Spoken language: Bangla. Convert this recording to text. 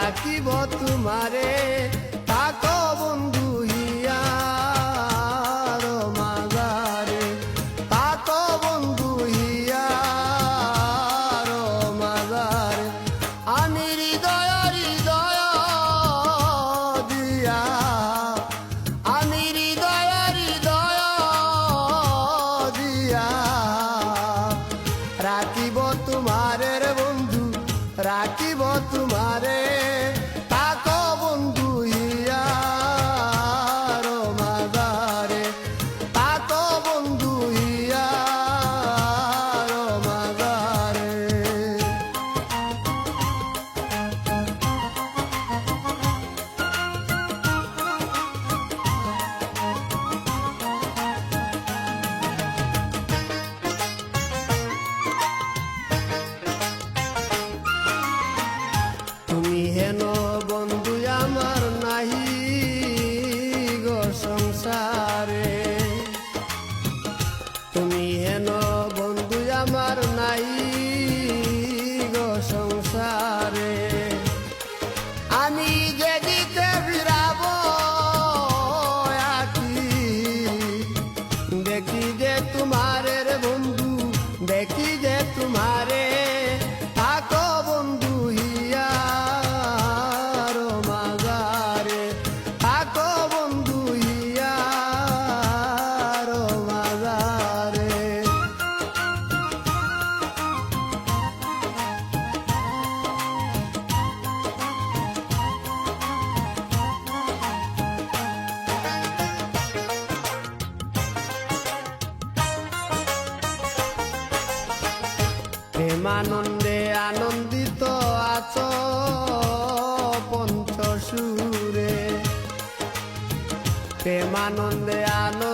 রাখিব তোমারে থাকো বন্ধু হিয়ার মাঝারে থাকো বন্ধু হিয়ার মাঝারে আমি হৃদয় হৃদয় দিয়া আমি হৃদয় হৃদয় দিয়া রাখিব তোমারে রে বন্ধু রাখিব তোমারে থাকো বন্ধু হিয়ার মাঝারে থাকো বন্ধু হিয়ার মাঝারে। তুমি হেন বন্ধু আমার নাহি গো সংসারে তুমি হেন বন্ধু আমার নাহি গো সংসারে আমি যেদিকে ফিরাব আকি দেখি যে তোমারে রে বন্ধু দেখি যে তোমারে থাকো বন্ধু হিয়ার মাঝারে থাকো বন্ধু হিয়ার মাঝারে। প্রেমানন্দে আনন্দিত আছো পঞ্চসুরে প্রেমানন্দে আনন্দ